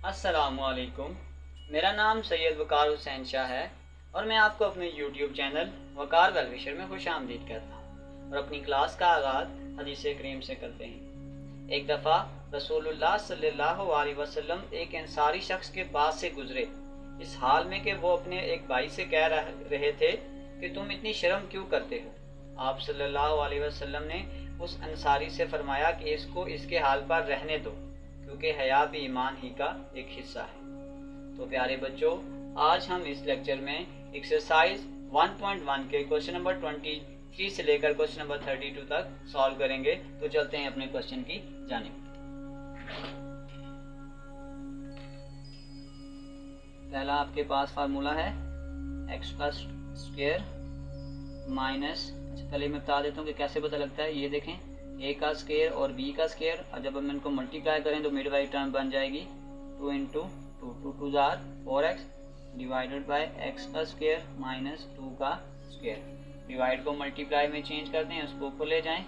अस्सलामुअलैकुम। मेरा नाम सैयद वकार हुसैन शाह है और मैं आपको अपने यूट्यूब चैनल वकार वेलविशर में खुश आमदीद कहता हूँ और अपनी क्लास का आगाज़ हदीस करीम से करते हैं। एक दफ़ा रसूलुल्लाह सल्लल्लाहु अलैहि वसल्लम एक अंसारी शख्स के पास से गुजरे, इस हाल में कि वो अपने एक भाई से कह रहे थे कि तुम इतनी शर्म क्यों करते हो। आप सल्लल्लाहु अलैहि वसल्लम ने उस अंसारी से फरमाया कि इसको इसके हाल पर रहने दो, क्योंकि हया भी ईमान ही का एक हिस्सा है। तो प्यारे बच्चों, आज हम इस लेक्चर में एक्सरसाइज 1.1 के क्वेश्चन नंबर 23 से लेकर क्वेश्चन नंबर 32 तक सॉल्व करेंगे। तो चलते हैं अपने क्वेश्चन की जानिब। पहला आपके पास फार्मूला है एक्स का स्क्वायर माइनस, पहले मैं बता देता हूँ कि कैसे पता लगता है। ये देखें, ए का स्क्वायर और बी का स्क्वायर, और जब हम इनको मल्टीप्लाई करें तो मिड वाली टर्म बन जाएगी 2 into 2 jar 4x divided by x का स्क्वायर माइनस 2 का स्क्वायर। डिवाइड को मल्टीप्लाई में चेंज करते हैं, उसको ऊपर ले जाएं,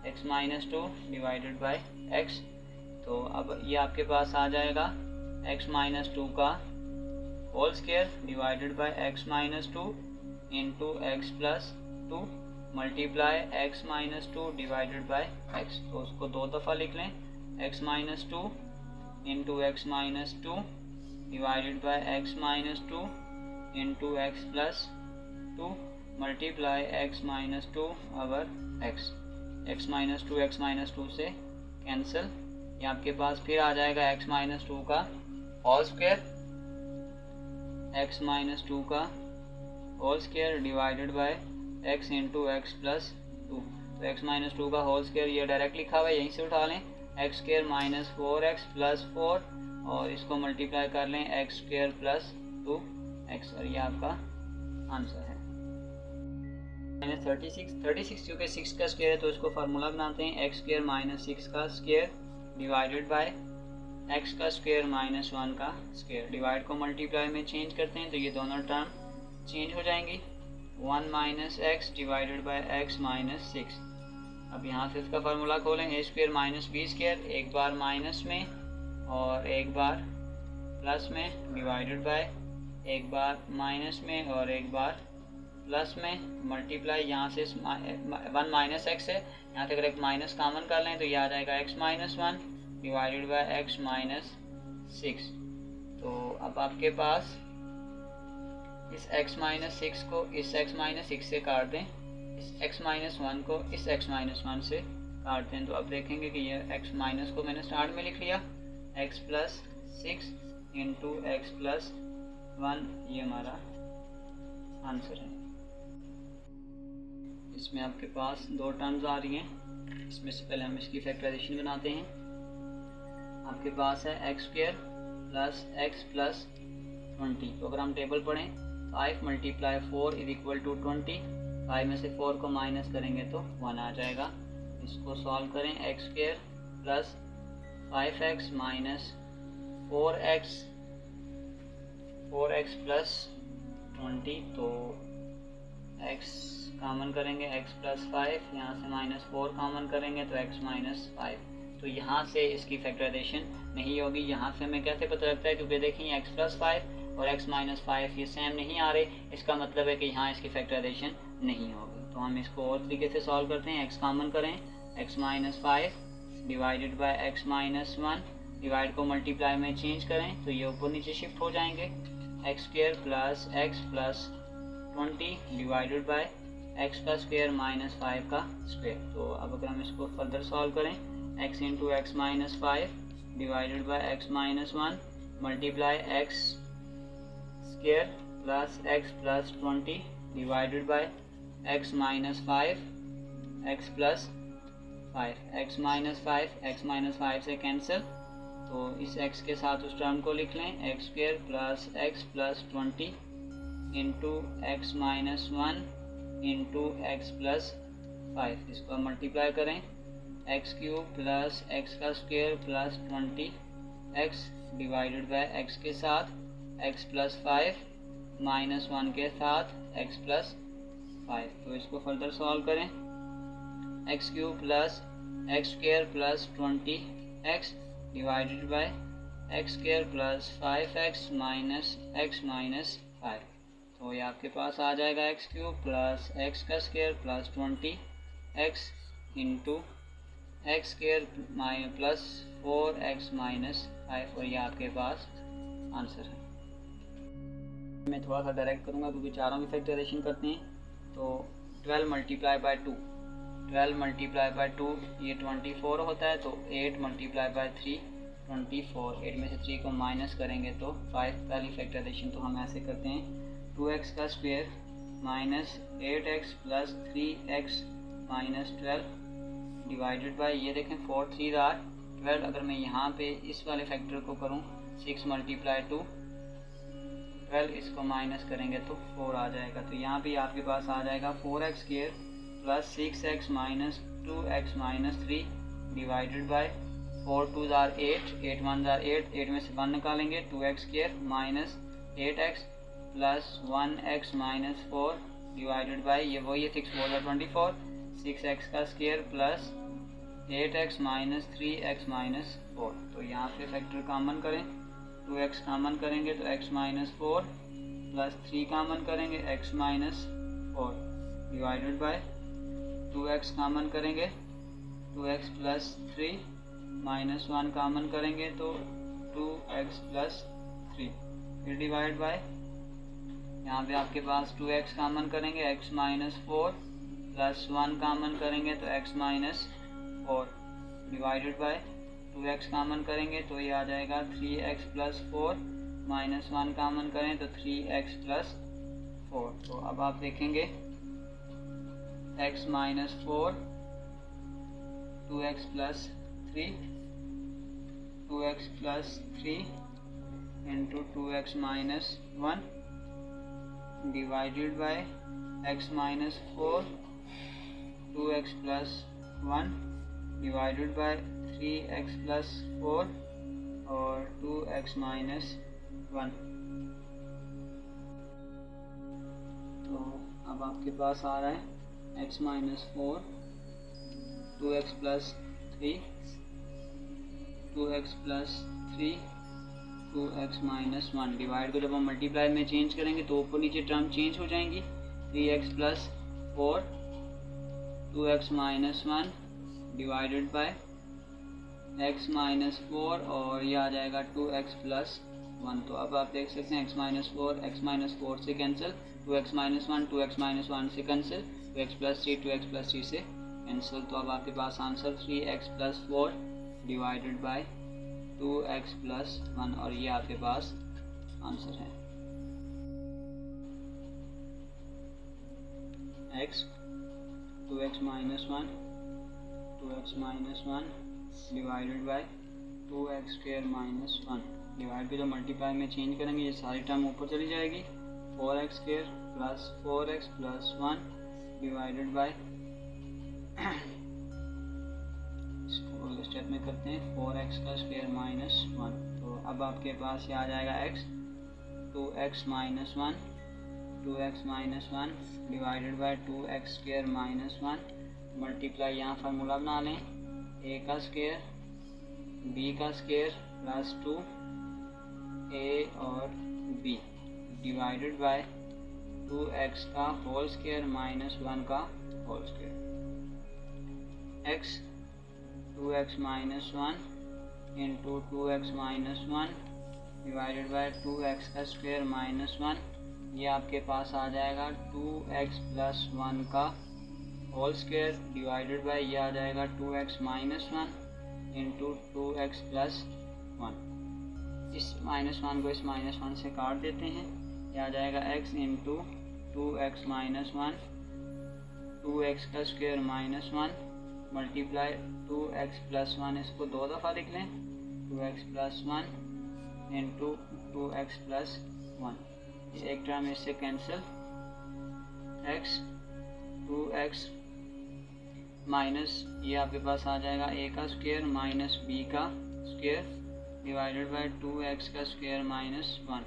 x minus 2 divided by x। तो अब ये आपके पास आ जाएगा x माइनस 2 का whole square divided by x minus 2 into x plus 2 multiply x minus 2 divided by x। तो उसको दो दफ़ा लिख लें, x minus 2 into x minus 2 divided by x minus 2 into x plus 2 multiply x minus 2 over x minus 2 से cancel. ये आपके पास फिर आ जाएगा x माइनस 2 का होल स्क्वायर, x माइनस 2 का whole square divided by x into x plus 2। तो x minus 2 का whole square ये डायरेक्ट लिखा हुआ है, यहीं से उठा लें, x square minus 4x plus 4 और इसको मल्टीप्लाई कर लें x स्क्वायर प्लस 2x, और ये आपका आंसर है। 36 क्योंकि 6 का स्क्वायर है तो इसको फार्मूला बनाते हैं, एक्स स्क्वायर माइनस 6 का स्क्वायर डिवाइडेड बाय एक्स का स्क्वायर माइनस 1 का स्क्वायर। डिवाइड को मल्टीप्लाई में चेंज करते हैं तो ये दोनों टर्म चेंज हो जाएंगी, 1 minus x divided by x minus 6। अब यहाँ से इसका फार्मूला खोलें, ए स्क्वायर माइनस बी स्क्वायर, एक बार माइनस में और एक बार प्लस में डिवाइडेड बाय एक बार माइनस में और एक बार प्लस में मल्टीप्लाई, यहाँ से 1 माइनस एक्स है, यहाँ तक अगर एक माइनस कॉमन कर लें तो ये आ जाएगा x minus 1 divided bye x minus 6। तो अब आपके पास इस x माइनस 6 को इस x माइनस 6 से काट दें, इस x माइनस 1 को इस x माइनस 1 से काट दें। तो अब देखेंगे कि ये x माइनस को मैंने स्टार्ट में लिख लिया, x plus 6 into x plus 1, ये हमारा आंसर है। इसमें आपके पास दो टर्म्स आ रही हैं, इसमें से पहले हम इसकी फैक्टराइजेशन बनाते हैं। आपके पास है x square plus x plus 20। तो अगर हम टेबल पढ़ें, 5 मल्टीप्लाई 4 इज इक्वल टू 20, 5 में से 4 को माइनस करेंगे तो 1 आ जाएगा। इसको सॉल्व करें, x square plus 5x minus 4x plus 20, तो x कॉमन करेंगे, x प्लस 5, यहाँ से माइनस 4 कॉमन करेंगे तो x माइनस 5। तो यहाँ से इसकी फैक्टराइजेशन नहीं होगी। यहाँ से हमें कैसे पता लगता है, क्योंकि देखिए x प्लस 5 और x माइनस 5 ये सेम नहीं आ रहे, इसका मतलब है कि यहाँ इसकी फैक्टराइजेशन नहीं होगी। तो हम इसको और तरीके से सॉल्व करते हैं, x कॉमन करें, x minus 5 divided by x minus 1, divide को मल्टीप्लाई में चेंज करें तो ये ऊपर नीचे शिफ्ट हो जाएंगे, x square plus x plus 20 divided by x का स्क्वायर माइनस 5 का स्क्वायर। तो अब अगर हम इसको फर्दर सॉल्व करें, x into x minus 5 divided by x minus 1 multiply x square plus x plus 20 divided by x minus 5 x plus 5, x minus 5 से cancel. तो इस x के साथ उस टर्म को लिख लें, x square plus x plus 20 into x minus 1 into x plus 5। इसको मल्टीप्लाई करें, एक्स क्यूब प्लस एक्स का square plus 20x divided by x के साथ एक्स प्लस 5 माइनस 1 के साथ एक्स प्लस 5। तो इसको फर्दर सॉल्व करें, x cube plus x square plus 20x divided by x square plus 5x minus x minus 5, तो ये आपके पास आ जाएगा एक्स क्यूब प्लस एक्स का square plus 20x into x square plus 4x minus 5, और ये आपके पास आंसर है। मैं थोड़ा सा डायरेक्ट करूँगा क्योंकि चारों की फैक्टराइजेशन करते हैं। तो 12 मल्टीप्लाई बाय 2, 12 मल्टीप्लाई बाय 2 ये 24 होता है, तो 8 मल्टीप्लाई बाय 3 24, 8 में से 3 को माइनस करेंगे तो 5। पहली फैक्टराइजेशन तो हम ऐसे करते हैं, 2x का square minus 8x plus 3x minus 12 divided by, ये देखें 4 3 आर 12। अगर मैं यहाँ पे इस वाले फैक्टर को करूँ 6 मल्टीप्लाई 2 12, इसको माइनस करेंगे तो 4 आ जाएगा। तो यहाँ भी आपके पास आ जाएगा 4x square plus 6x minus 2x minus 3 divided by 4 2 jar 8, 8 1 jar 8, 8 में से 1 निकालेंगे, 2x square minus 8x plus 1x minus 4 divided bye, ये वही है 6 4 24, 6x का square plus 8x minus 3x minus 4। तो यहाँ पे फैक्टर कॉमन करें, 2x कॉमन करेंगे तो x माइनस 4 प्लस 3 कॉमन करेंगे x minus 4 divided by 2x common करेंगे 2x प्लस 3 माइनस 1 कॉमन करेंगे तो 2x प्लस 3, फिर डिवाइड बाय, यहाँ पे आपके पास 2x कॉमन करेंगे x माइनस 4 प्लस 1 कॉमन करेंगे तो x minus 4 divided by 2x common करेंगे तो ये आ जाएगा 3x प्लस 4 माइनस 1 कॉमन करें तो 3x प्लस 4। तो अब आप देखेंगे x minus 4 2x plus 3, 2x plus 3 into 2x minus 1 divided by x minus 4 2x plus 1 divided bye 3x plus 4 और 2x माइनस 1। तो अब आपके पास आ रहा है x minus 4 2x plus 3 2x plus 3 2x minus 1 divide को जब हम मल्टीप्लाई में चेंज करेंगे तो ऊपर नीचे टर्म चेंज हो जाएंगी, 3x plus 4 2x minus 1 divided by x minus 4 और ये आ जाएगा 2x प्लस 1। तो अब आप देख सकते हैं x माइनस 4 से cancel, 2x minus 1 2x minus 1 से cancel, 2x plus 3 2x plus 3 से कैंसिल। तो अब आपके पास answer 3x plus 4 divided by 2x plus 1, और ये आपके पास आंसर है। x 2x minus 1 2x minus 1 divided by 2x square minus 1, divide को जब मल्टीप्लाई में चेंज करेंगे ये सारी टर्म ऊपर चली जाएगी, 4x square plus 4x plus 1 divided bye, इसको स्टेप में करते हैं 4x का स्क्वायर माइनस 1। तो अब आपके पास ये आ जाएगा x 2x minus 1 2x minus 1 divided by 2x square minus 1, multiply यहाँ फार्मूला बना लें, a का स्क्वायर b का स्क्वायर प्लस 2 a और b डिवाइडेड बाय 2x का होल स्क्वायर माइनस 1 का whole square, x 2x minus 1 into 2x minus 1 divided by 2x का square minus 1, ये आपके पास आ जाएगा 2x प्लस 1 का होल स्क्वायर डिवाइडेड बाय, ये आ जाएगा 2x minus 1 into 2x plus 1। इस माइनस 1 को इस माइनस 1 से काट देते हैं, ये आ जाएगा x into 2x minus 1 2x का square minus 1 multiply 2x plus 1, इसको 2 दफ़ा लिख लें, 2x plus 1 into 2x plus 1, एक टर्म इससे कैंसिल, x 2x माइनस ये आपके पास आ जाएगा a का स्क्वायर माइनस b का स्क्वायर डिवाइडेड बाय 2x का स्क्वायर माइनस 1,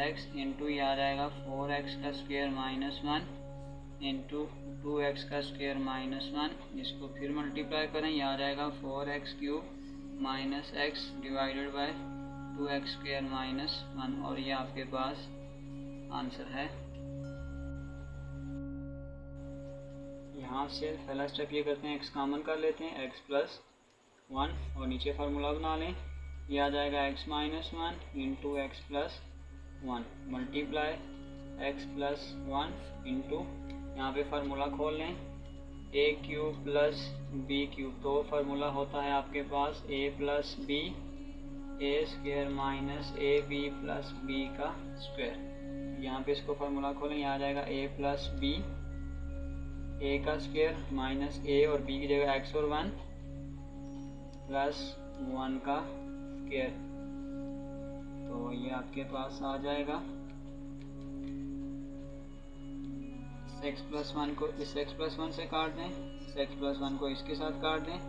x इंटू ये आ जाएगा 4x का स्क्वायर माइनस 1 इंटू 2x का स्क्वायर माइनस 1, इसको फिर मल्टीप्लाई करें, ये आ जाएगा 4x cube minus x divided by 2x² minus 1 और ये आपके पास आंसर है। यहाँ से पहला स्टेप ये करते हैं, x कॉमन कर लेते हैं, x प्लस 1 और नीचे फार्मूला बना लें। ये आ जाएगा x minus 1 into x plus 1 multiply x plus 1 into, यहाँ पे फार्मूला खोल लें, a cube plus b cube. तो फार्मूला होता है आपके पास a plus b a square minus a b plus b का स्क्वायर। यहाँ पे इसको फार्मूला खोलें, यहाँ आ जाएगा a प्लस b a का स्क्वायर माइनस a और b की जगह x और 1 प्लस 1 का स्क्वायर। तो ये आपके पास आ जाएगा। इस x प्लस 1 को इस x प्लस 1 से काट दें, इस x प्लस 1 को इसके साथ काट दें,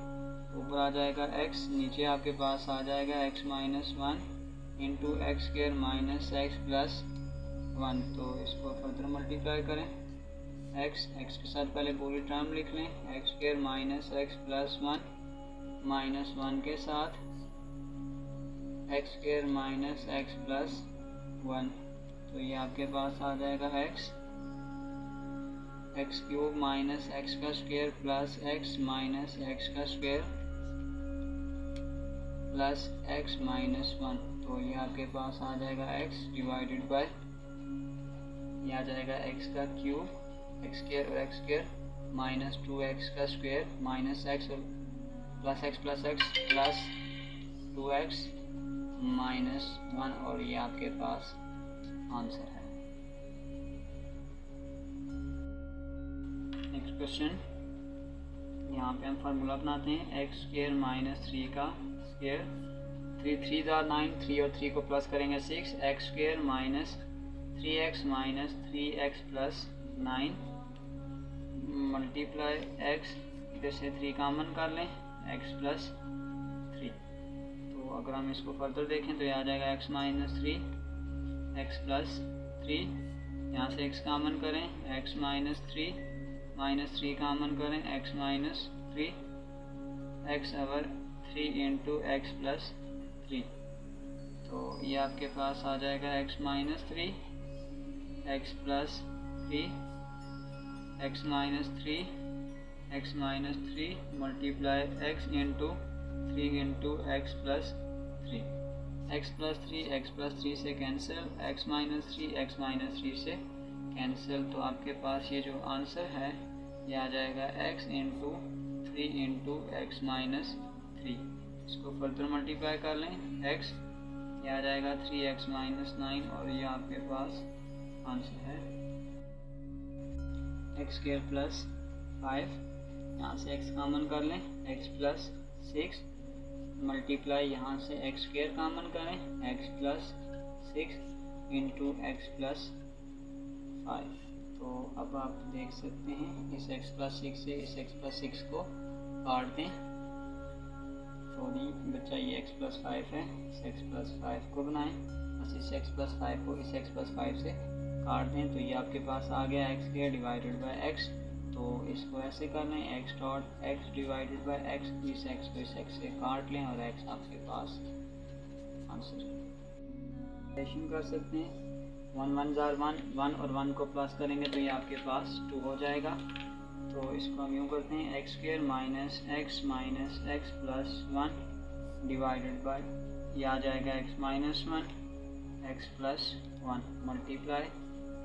ऊपर आ जाएगा x, नीचे आपके पास आ जाएगा x minus 1 into x square minus x plus 1। तो इसको फर्दर मल्टीप्लाई करें, x के साथ पहले पूरी टर्म लिख लें, x square minus x plus 1 minus 1 के साथ x square minus x plus 1। तो ये आपके पास आ जाएगा एक्स क्यूब माइनस एक्स का square plus x minus x का स्क्वायर प्लस एक्स माइनस 1। तो ये आपके पास आ जाएगा x डिवाइडेड बाय, ये आ जाएगा x का क्यूब एक्स स्क्वायर और एक्स स्क्वायर माइनस 2x का स्क्वायर माइनस एक्स और plus x plus 2x minus 1 और ये आपके पास आंसर है। नेक्स्ट क्वेश्चन, यहाँ पे हम फार्मूला बनाते हैं, एक्स स्क्वायर माइनस 3 का स्क्वायर, 3 × 9, 3 और 3 को प्लस करेंगे 6, x square minus 3x minus 3x plus 9 multiply x, इधर से 3 कॉमन कर लें, x प्लस 3। तो अगर हम इसको फर्दर देखें तो ये आ जाएगा x माइनस 3 x प्लस 3, यहाँ से x कॉमन करें, x माइनस 3 कॉमन करें, x minus 3 x over 3 into x plus 3। तो ये आपके पास आ जाएगा x minus 3 x plus 3 x minus 3 multiply x into 3 into x plus 3, x plus 3 से कैंसिल, x माइनस 3 से कैंसिल। तो आपके पास ये जो आंसर है ये आ जाएगा x into 3 into x minus 3। इसको फर्दर मल्टीप्लाई कर लें, x ये आ जाएगा 3x माइनस 9 और ये आपके पास आंसर है। एक्स स्क्वायर प्लस 5, यहाँ से x कॉमन कर लें, x प्लस 6 मल्टीप्लाई, यहाँ से एक्स स्क्वायर कॉमन करें, x plus 6 into x plus 5। तो अब आप देख सकते हैं इस x प्लस 6 से इस x प्लस 6 को काट दें, सॉरी बच्चा ये x प्लस 5 है, इस x प्लस 5 को बनाएं, बस इस x प्लस 5 को इस x प्लस 5 से काट दें। तो ये आपके पास आ गया x square divided by x। तो इसको ऐसे कर लें, x dot x divided by x, इस x को इस x से काट लें और x आपके पास आंसर है। कर सकते हैं, 1 1 जार 1 और 1 को प्लस करेंगे तो ये आपके पास 2 हो जाएगा। तो इसको हम यूँ करते हैं, x square minus x plus 1 divided bye, ये आ जाएगा x minus 1 x plus 1 multiply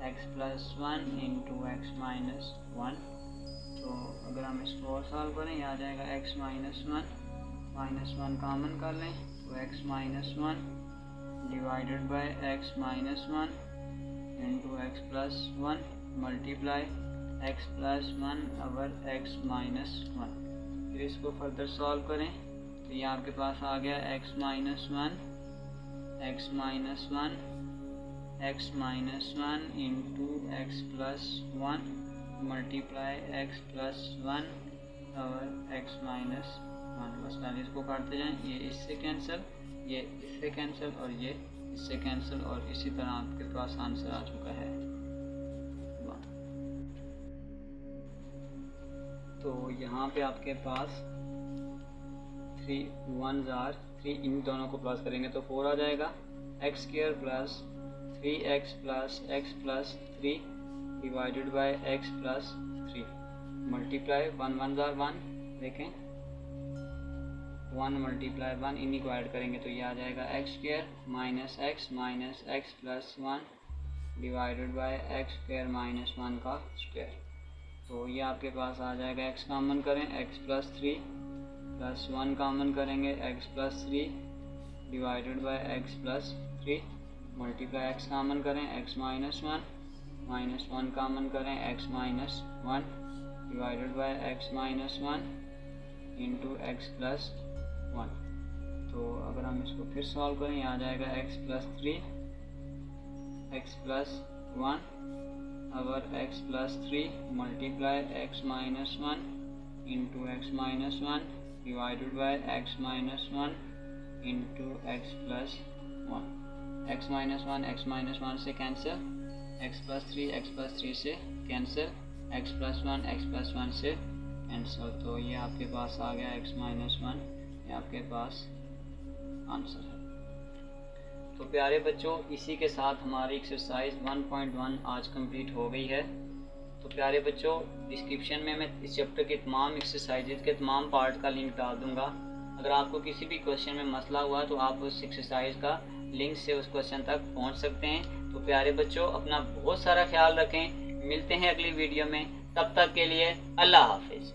x plus 1 into x minus 1। तो अगर हम इसको और सॉल्व करें, ये आ जाएगा x माइनस 1 कॉमन कर लें, तो x minus 1 divided by x minus 1 into x plus 1 multiply x plus 1 over x minus 1। फिर इसको फर्दर सॉल्व करें तो ये आपके पास आ गया x minus 1 into x plus 1 multiply x plus 1 और x माइनस 1। बस पहले इसको काटते जाएं, ये इससे कैंसिल, ये इससे कैंसिल और ये इससे कैंसिल, और इसी तरह आपके पास आंसर आ चुका है। तो यहाँ पे आपके पास 3 1 जार 3, इन दोनों को प्लस करेंगे तो 4 आ जाएगा। X square plus 3x plus x plus 3 divided by x plus 3 multiply 1 1 jar 1, देखें 1 मल्टीप्लाई 1, इन्हीं को ऐड करेंगे तो ये आ जाएगा x square minus x plus 1 divided bye x square minus 1 का स्क्वायर। तो ये आपके पास आ जाएगा, एक्स कॉमन करें एक्स प्लस 3 प्लस 1 कॉमन करेंगे x plus 3 divided by x plus 3 multiply x common करें एक्स माइनस 1 कॉमन करें x minus 1 divided bye x minus 1 into x plus 1। तो अगर हम इसको फिर सॉल्व करें, आ जाएगा एक्स प्लस 3 एक्स प्लस 1 अवर x plus 3 multiply x minus 1 into x minus 1 divided bye x minus 1 into x plus 1। X minus 1 से cancel, x plus 3 से cancel, x plus 1 से कैंसिल। तो ये आपके पास आ गया एक्स माइनस 1, ये आपके पास आंसर है। तो प्यारे बच्चों, इसी के साथ हमारी एक्सरसाइज 1.1 आज कंप्लीट हो गई है। तो प्यारे बच्चों, डिस्क्रिप्शन में मैं इस चैप्टर के तमाम एक्सरसाइजेज के तमाम पार्ट का लिंक डाल दूंगा। अगर आपको किसी भी क्वेश्चन में मसला हुआ तो आप उस एक्सरसाइज का लिंक से उस क्वेश्चन तक पहुंच सकते हैं। तो प्यारे बच्चों, अपना बहुत सारा ख्याल रखें। मिलते हैं अगली वीडियो में, तब तक के लिए अल्लाह हाफिज़।